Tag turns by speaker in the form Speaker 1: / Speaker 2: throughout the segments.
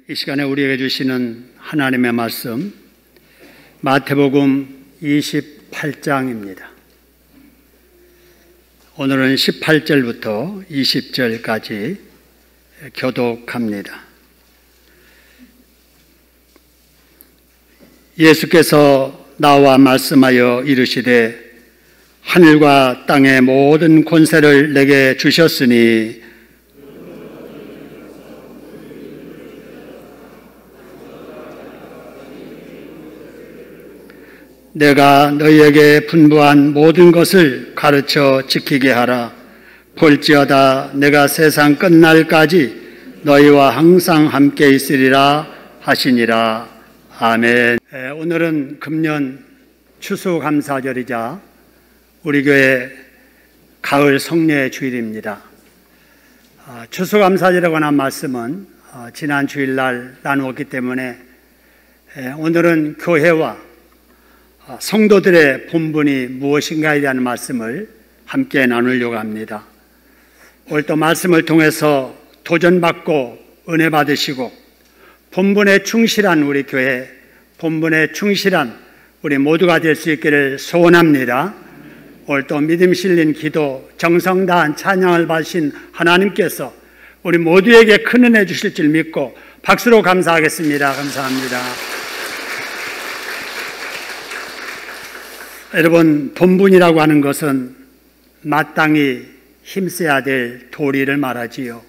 Speaker 1: 이 시간에 우리에게 주시는 하나님의 말씀, 마태복음 28장입니다. 오늘은 18절부터 20절까지 교독합니다. 예수께서 나와 말씀하여 이르시되 하늘과 땅의 모든 권세를 내게 주셨으니 내가 너희에게 분부한 모든 것을 가르쳐 지키게 하라. 볼지어다 내가 세상 끝날까지 너희와 항상 함께 있으리라 하시니라. 아멘. 오늘은 금년 추수감사절이자 우리 교회 가을 성례 주일입니다. 추수감사절에 관한 말씀은 지난 주일날 나누었기 때문에 오늘은 교회와 성도들의 본분이 무엇인가에 대한 말씀을 함께 나누려고 합니다. 오늘 또 말씀을 통해서 도전받고 은혜 받으시고 본분에 충실한 우리 교회, 본분에 충실한 우리 모두가 될 수 있기를 소원합니다. 오늘 또 믿음 실린 기도, 정성 다한 찬양을 받으신 하나님께서 우리 모두에게 큰 은혜 주실 줄 믿고 박수로 감사하겠습니다. 감사합니다. 여러분, 본분이라고 하는 것은 마땅히 힘써야 될 도리를 말하지요.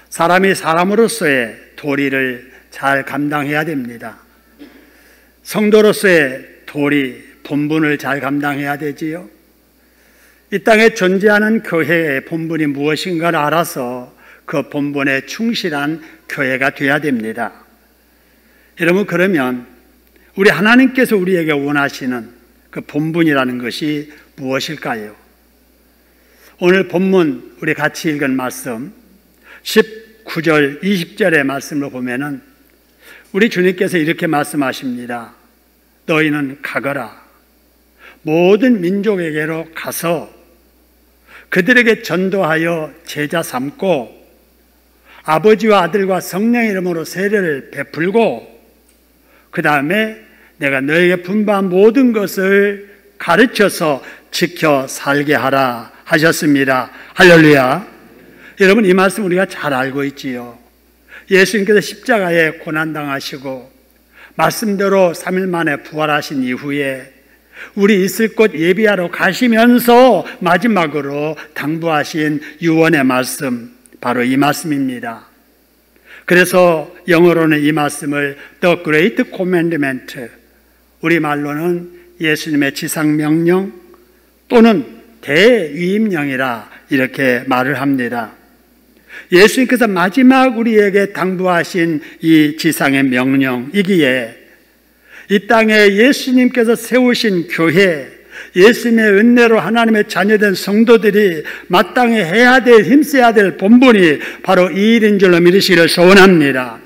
Speaker 1: 사람이 사람으로서의 도리를 잘 감당해야 됩니다. 성도로서의 도리, 본분을 잘 감당해야 되지요. 이 땅에 존재하는 교회의 본분이 무엇인가를 알아서 그 본분에 충실한 교회가 되어야 됩니다. 여러분, 그러면 우리 하나님께서 우리에게 원하시는 그 본분이라는 것이 무엇일까요? 오늘 본문 우리 같이 읽은 말씀 19절 20절의 말씀을 보면은 우리 주님께서 이렇게 말씀하십니다. 너희는 가거라. 모든 민족에게로 가서 그들에게 전도하여 제자 삼고 아버지와 아들과 성령의 이름으로 세례를 베풀고 그 다음에 내가 너에게 분부한 모든 것을 가르쳐서 지켜 살게 하라 하셨습니다. 할렐루야. 여러분, 이 말씀 우리가 잘 알고 있지요. 예수님께서 십자가에 고난당하시고 말씀대로 3일 만에 부활하신 이후에 우리 있을 곳 예비하러 가시면서 마지막으로 당부하신 유언의 말씀, 바로 이 말씀입니다. 그래서 영어로는 이 말씀을 The Great Commandment, 우리말로는 예수님의 지상명령 또는 대위임령이라 이렇게 말을 합니다. 예수님께서 마지막 우리에게 당부하신 이 지상의 명령이기에 이 땅에 예수님께서 세우신 교회, 예수님의 은혜로 하나님의 자녀된 성도들이 마땅히 해야 될, 힘써야 될 본분이 바로 이 일인 줄로 믿으시기를 소원합니다.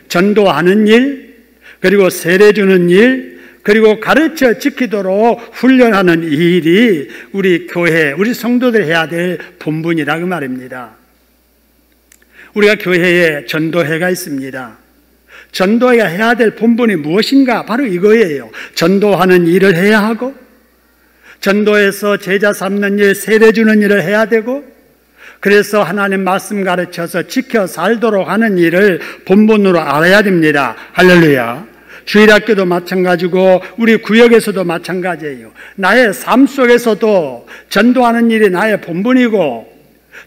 Speaker 1: 전도하는 일, 그리고 세례 주는 일, 그리고 가르쳐 지키도록 훈련하는 이 일이 우리 교회, 우리 성도들이 해야 될 본분이라고 말입니다. 우리가 교회에 전도회가 있습니다. 전도회가 해야 될 본분이 무엇인가? 바로 이거예요. 전도하는 일을 해야 하고, 전도해서 제자 삼는 일, 세례 주는 일을 해야 되고, 그래서 하나님 말씀 가르쳐서 지켜 살도록 하는 일을 본분으로 알아야 됩니다. 할렐루야. 주일학교도 마찬가지고 우리 구역에서도 마찬가지예요. 나의 삶 속에서도 전도하는 일이 나의 본분이고,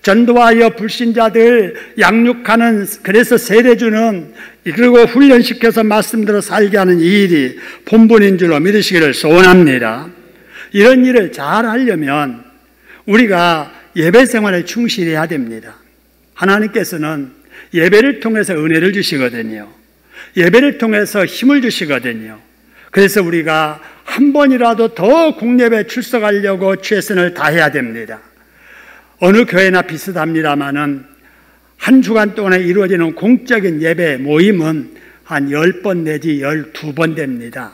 Speaker 1: 전도하여 불신자들 양육하는, 그래서 세례 주는, 그리고 훈련시켜서 말씀대로 살게 하는 이 일이 본분인 줄로 믿으시기를 소원합니다. 이런 일을 잘 하려면 우리가 예배 생활에 충실해야 됩니다. 하나님께서는 예배를 통해서 은혜를 주시거든요. 예배를 통해서 힘을 주시거든요. 그래서 우리가 한 번이라도 더 공예배에 출석하려고 최선을 다해야 됩니다. 어느 교회나 비슷합니다마는 한 주간 동안에 이루어지는 공적인 예배 모임은 한 10번 내지 12번 됩니다.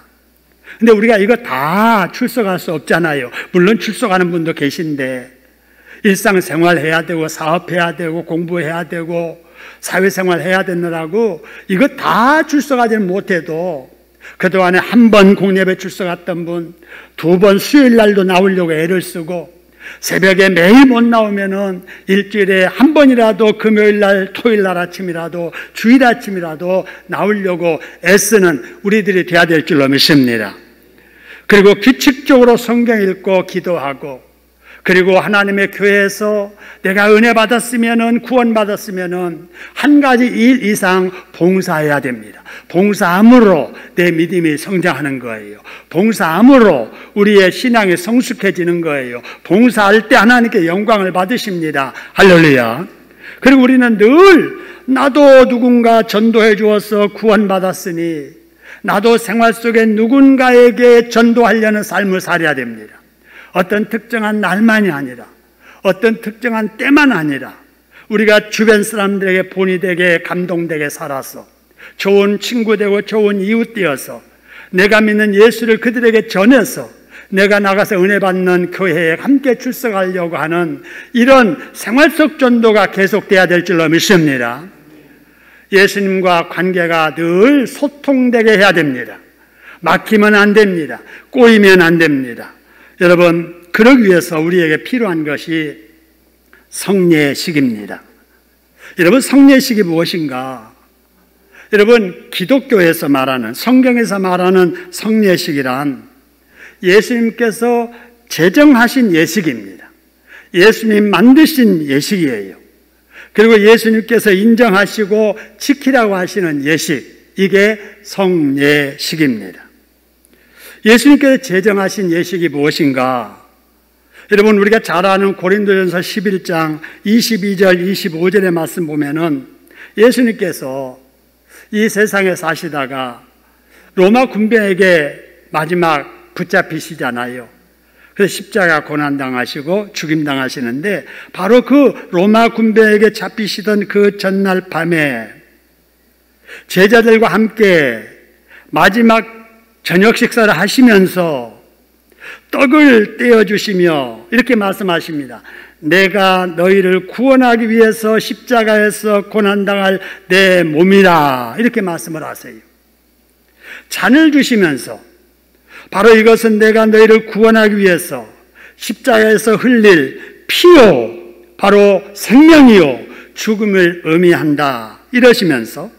Speaker 1: 근데 우리가 이거 다 출석할 수 없잖아요. 물론 출석하는 분도 계신데 일상생활 해야 되고 사업해야 되고 공부해야 되고 사회생활 해야 되느라고 이거 다 출석하지 못해도 그동안에 한 번 공예배 출석했던 분, 2번 수요일 날도 나오려고 애를 쓰고 새벽에 매일 못 나오면은 일주일에 한 번이라도 금요일 날, 토요일 날 아침이라도 주일 아침이라도 나오려고 애쓰는 우리들이 돼야 될 줄로 믿습니다. 그리고 규칙적으로 성경 읽고 기도하고 그리고 하나님의 교회에서 내가 은혜 받았으면은 구원 받았으면은 한 가지 일 이상 봉사해야 됩니다. 봉사함으로 내 믿음이 성장하는 거예요. 봉사함으로 우리의 신앙이 성숙해지는 거예요. 봉사할 때 하나님께 영광을 받으십니다. 할렐루야. 그리고 우리는 늘 나도 누군가 전도해 주어서 구원받았으니 나도 생활 속에 누군가에게 전도하려는 삶을 살아야 됩니다. 어떤 특정한 날만이 아니라 어떤 특정한 때만 아니라 우리가 주변 사람들에게 본이 되게 감동되게 살아서 좋은 친구 되고 좋은 이웃 되어서 내가 믿는 예수를 그들에게 전해서 내가 나가서 은혜 받는 교회에 함께 출석하려고 하는 이런 생활 속 전도가 계속돼야 될 줄로 믿습니다. 예수님과 관계가 늘 소통되게 해야 됩니다. 막히면 안 됩니다. 꼬이면 안 됩니다. 여러분, 그러기 위해서 우리에게 필요한 것이 성례식입니다. 여러분, 성례식이 무엇인가? 여러분, 기독교에서 말하는, 성경에서 말하는 성례식이란 예수님께서 제정하신 예식입니다. 예수님 만드신 예식이에요. 그리고 예수님께서 인정하시고 지키라고 하시는 예식, 이게 성례식입니다. 예수님께서 제정하신 예식이 무엇인가? 여러분, 우리가 잘 아는 고린도전서 11장 22절 25절의 말씀 보면은 예수님께서 이 세상에 사시다가 로마 군병에게 마지막 붙잡히시잖아요. 그래서 십자가 고난당하시고 죽임당하시는데 바로 그 로마 군병에게 잡히시던 그 전날 밤에 제자들과 함께 마지막 저녁 식사를 하시면서 떡을 떼어주시며 이렇게 말씀하십니다. 내가 너희를 구원하기 위해서 십자가에서 고난당할 내 몸이라, 이렇게 말씀을 하세요. 잔을 주시면서 바로 이것은 내가 너희를 구원하기 위해서 십자가에서 흘릴 피요 바로 생명이요 죽음을 의미한다 이러시면서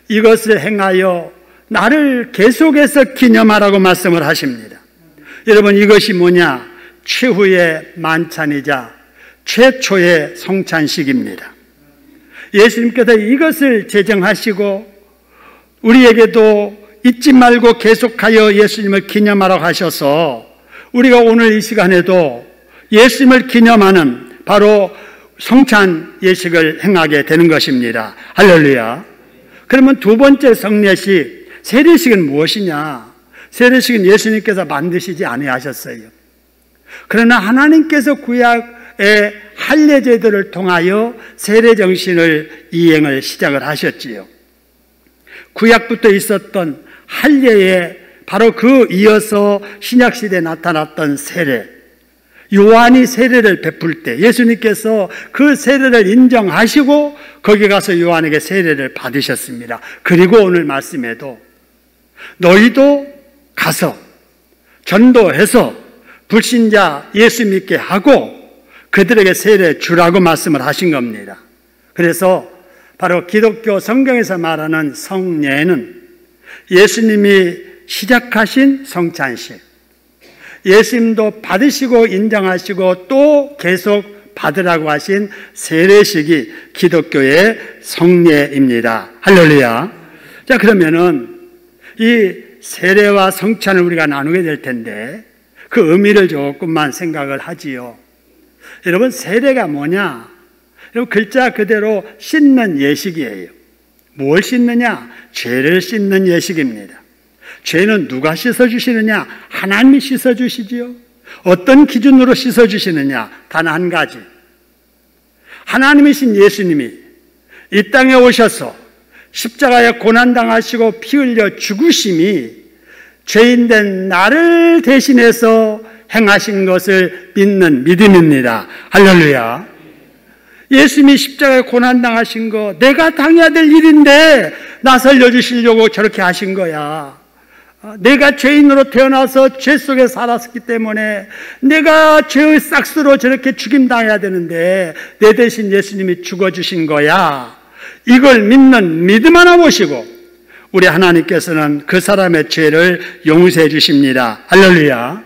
Speaker 1: 이것을 행하여 나를 계속해서 기념하라고 말씀을 하십니다. 여러분, 이것이 뭐냐? 최후의 만찬이자 최초의 성찬식입니다. 예수님께서 이것을 제정하시고 우리에게도 잊지 말고 계속하여 예수님을 기념하라고 하셔서 우리가 오늘 이 시간에도 예수님을 기념하는 바로 성찬 예식을 행하게 되는 것입니다. 할렐루야. 그러면 두 번째 성례식, 세례식은 무엇이냐? 세례식은 예수님께서 만드시지 아니하셨어요. 그러나 하나님께서 구약의 할례 제도를 통하여 세례 정신을 이행을 시작을 하셨지요. 구약부터 있었던 할례에 바로 그 이어서 신약 시대에 나타났던 세례, 요한이 세례를 베풀 때 예수님께서 그 세례를 인정하시고 거기 가서 요한에게 세례를 받으셨습니다. 그리고 오늘 말씀에도 너희도 가서 전도해서 불신자 예수 믿게 하고 그들에게 세례 주라고 말씀을 하신 겁니다. 그래서 바로 기독교 성경에서 말하는 성례는 예수님이 시작하신 성찬식, 예수님도 받으시고 인정하시고 또 계속 받으라고 하신 세례식이 기독교의 성례입니다. 할렐루야. 자, 그러면은 이 세례와 성찬을 우리가 나누게 될 텐데 그 의미를 조금만 생각을 하지요. 여러분, 세례가 뭐냐? 여러분, 글자 그대로 씻는 예식이에요. 뭘 씻느냐? 죄를 씻는 예식입니다. 죄는 누가 씻어주시느냐? 하나님이 씻어주시지요. 어떤 기준으로 씻어주시느냐? 단 한 가지. 하나님이신 예수님이 이 땅에 오셔서 십자가에 고난당하시고 피 흘려 죽으심이 죄인된 나를 대신해서 행하신 것을 믿는 믿음입니다. 할렐루야. 예수님이 십자가에 고난당하신 거 내가 당해야 될 일인데 나 살려주시려고 저렇게 하신 거야. 내가 죄인으로 태어나서 죄 속에 살았기 때문에 내가 죄의 싹스로 저렇게 죽임당해야 되는데 내 대신 예수님이 죽어주신 거야. 이걸 믿는 믿음 하나 모시고 우리 하나님께서는 그 사람의 죄를 용서해 주십니다. 할렐루야.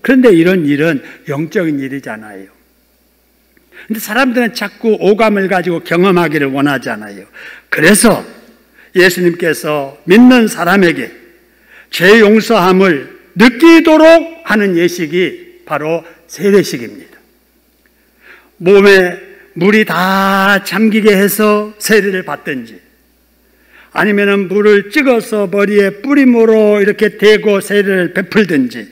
Speaker 1: 그런데 이런 일은 영적인 일이잖아요. 근데 사람들은 자꾸 오감을 가지고 경험하기를 원하잖아요. 그래서 예수님께서 믿는 사람에게 죄 용서함을 느끼도록 하는 예식이 바로 세례식입니다. 몸에 물이 다 잠기게 해서 세례를 받든지 아니면 물을 찍어서 머리에 뿌림으로 이렇게 대고 세례를 베풀든지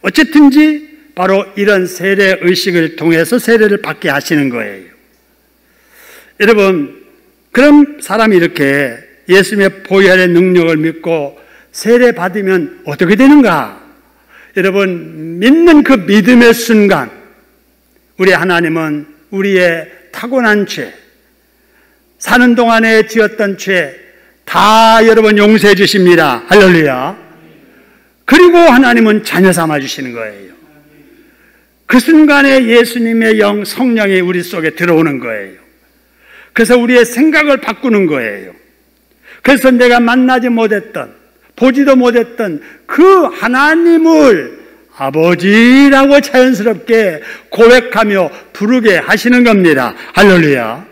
Speaker 1: 어쨌든지 바로 이런 세례 의식을 통해서 세례를 받게 하시는 거예요. 여러분, 그럼 사람이 이렇게 예수님의 보혈의 능력을 믿고 세례 받으면 어떻게 되는가? 여러분, 믿는 그 믿음의 순간 우리 하나님은 우리의 타고난 죄, 사는 동안에 지었던 죄 다 여러분 용서해 주십니다. 할렐루야. 그리고 하나님은 자녀 삼아 주시는 거예요. 그 순간에 예수님의 영, 성령이 우리 속에 들어오는 거예요. 그래서 우리의 생각을 바꾸는 거예요. 그래서 내가 만나지 못했던, 보지도 못했던 그 하나님을 아버지라고 자연스럽게 고백하며 부르게 하시는 겁니다. 할렐루야.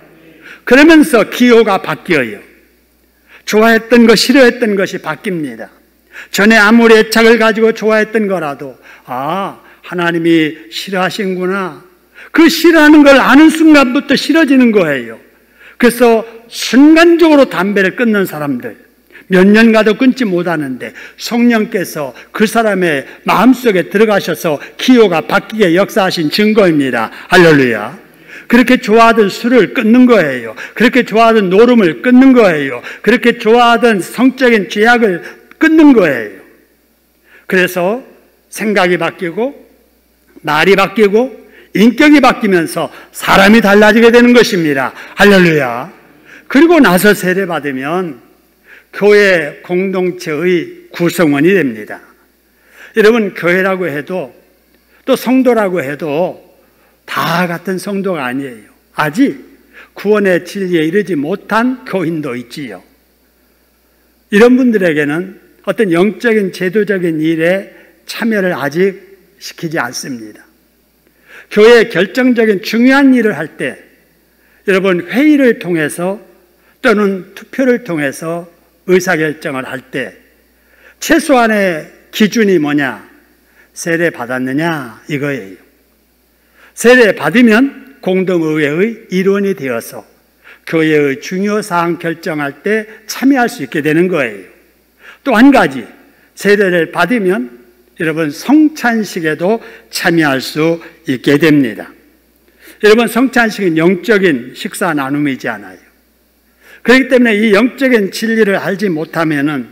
Speaker 1: 그러면서 기호가 바뀌어요. 좋아했던 것, 싫어했던 것이 바뀝니다. 전에 아무리 애착을 가지고 좋아했던 거라도 하나님이 싫어하시는구나. 그 싫어하는 걸 아는 순간부터 싫어지는 거예요. 그래서 순간적으로 담배를 끊는 사람들 몇 년 가도 끊지 못하는데 성령께서 그 사람의 마음속에 들어가셔서 기호가 바뀌게 역사하신 증거입니다. 할렐루야. 그렇게 좋아하던 술을 끊는 거예요. 그렇게 좋아하던 노름을 끊는 거예요. 그렇게 좋아하던 성적인 죄악을 끊는 거예요. 그래서 생각이 바뀌고 말이 바뀌고 인격이 바뀌면서 사람이 달라지게 되는 것입니다. 할렐루야. 그리고 나서 세례받으면 교회 공동체의 구성원이 됩니다. 여러분, 교회라고 해도 또 성도라고 해도 다 같은 성도가 아니에요. 아직 구원의 진리에 이르지 못한 교인도 있지요. 이런 분들에게는 어떤 영적인 제도적인 일에 참여를 아직 시키지 않습니다. 교회의 결정적인 중요한 일을 할 때 여러분 회의를 통해서 또는 투표를 통해서 의사결정을 할 때 최소한의 기준이 뭐냐? 세례 받았느냐? 이거예요. 세례 받으면 공동의회의 일원이 되어서 교회의 중요 사항 결정할 때 참여할 수 있게 되는 거예요. 또 한 가지, 세례를 받으면 여러분 성찬식에도 참여할 수 있게 됩니다. 여러분, 성찬식은 영적인 식사 나눔이지 않아요. 그렇기 때문에 이 영적인 진리를 알지 못하면은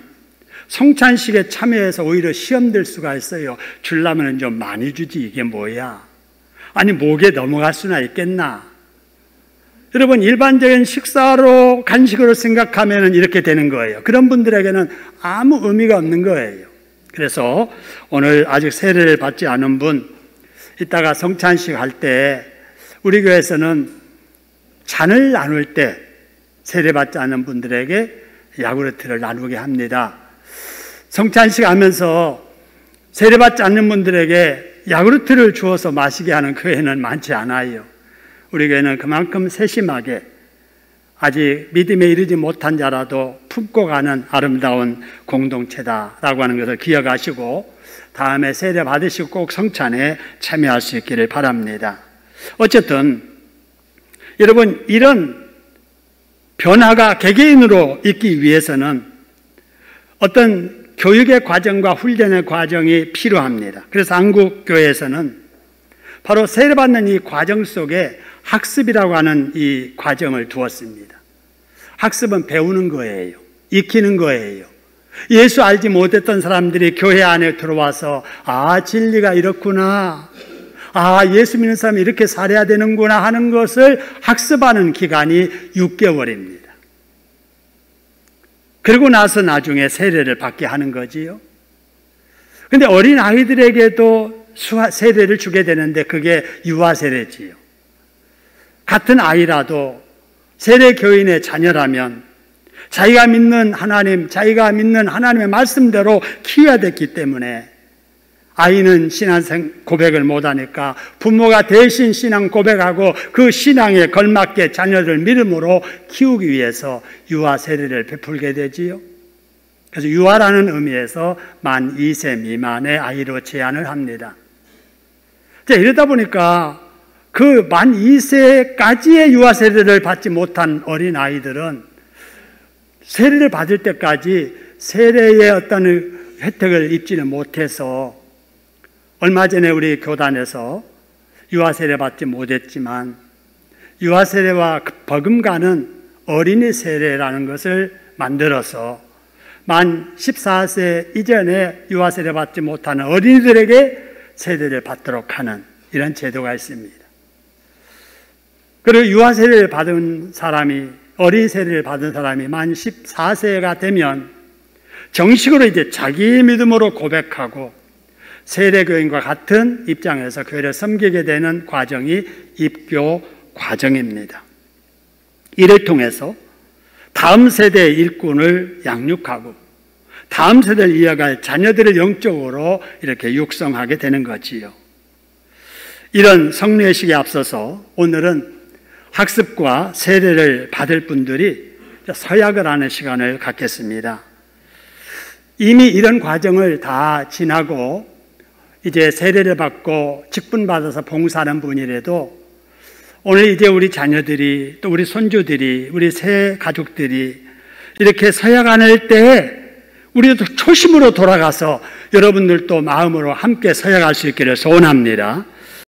Speaker 1: 성찬식에 참여해서 오히려 시험될 수가 있어요. 주려면 좀 많이 주지 이게 뭐야? 아니 목에 넘어갈 수나 있겠나? 여러분, 일반적인 식사로 간식으로 생각하면 이렇게 되는 거예요. 그런 분들에게는 아무 의미가 없는 거예요. 그래서 오늘 아직 세례를 받지 않은 분, 이따가 성찬식 할 때 우리 교회에서는 잔을 나눌 때 세례받지 않은 분들에게 야구르트를 나누게 합니다. 성찬식 하면서 세례받지 않는 분들에게 야구르트를 주어서 마시게 하는 교회는 많지 않아요. 우리 교회는 그만큼 세심하게 아직 믿음에 이르지 못한 자라도 품고 가는 아름다운 공동체다라고 하는 것을 기억하시고 다음에 세례 받으시고 꼭 성찬에 참여할 수 있기를 바랍니다. 어쨌든 여러분, 이런 변화가 개개인으로 있기 위해서는 어떤 교육의 과정과 훈련의 과정이 필요합니다. 그래서 한국교회에서는 바로 세례받는 이 과정 속에 학습이라고 하는 이 과정을 두었습니다. 학습은 배우는 거예요. 익히는 거예요. 예수 알지 못했던 사람들이 교회 안에 들어와서 진리가 이렇구나, 예수 믿는 사람이 이렇게 살아야 되는구나 하는 것을 학습하는 기간이 6개월입니다. 그리고 나서 나중에 세례를 받게 하는 거지요. 그런데 어린 아이들에게도 세례를 주게 되는데 그게 유아 세례지요. 같은 아이라도 세례 교인의 자녀라면 자기가 믿는 하나님, 자기가 믿는 하나님의 말씀대로 키워야 됐기 때문에 아이는 신앙생 고백을 못하니까 부모가 대신 신앙 고백하고 그 신앙에 걸맞게 자녀를 믿음으로 키우기 위해서 유아 세례를 베풀게 되지요. 그래서 유아라는 의미에서 만 2세 미만의 아이로 제한을 합니다. 이러다 보니까 그 만 2세까지의 유아 세례를 받지 못한 어린 아이들은 세례를 받을 때까지 세례의 어떤 혜택을 입지는 못해서, 얼마 전에 우리 교단에서 유아 세례 받지 못했지만 유아 세례와 버금가는 어린이 세례라는 것을 만들어서 만 14세 이전에 유아 세례 받지 못하는 어린이들에게 세례를 받도록 하는 이런 제도가 있습니다. 그리고 유아 세례를 받은 사람이, 어린 세례를 받은 사람이 만 14세가 되면 정식으로 이제 자기 믿음으로 고백하고 세례교인과 같은 입장에서 교회를 섬기게 되는 과정이 입교 과정입니다. 이를 통해서 다음 세대의 일꾼을 양육하고 다음 세대를 이어갈 자녀들을 영적으로 이렇게 육성하게 되는 거지요. 이런 성례식에 앞서서 오늘은 학습과 세례를 받을 분들이 서약을 하는 시간을 갖겠습니다. 이미 이런 과정을 다 지나고 이제 세례를 받고 직분받아서 봉사하는 분이라도 오늘 이제 우리 자녀들이, 또 우리 손주들이, 우리 새 가족들이 이렇게 서약할 때 우리도 초심으로 돌아가서 여러분들도 마음으로 함께 서약할 수 있기를 소원합니다.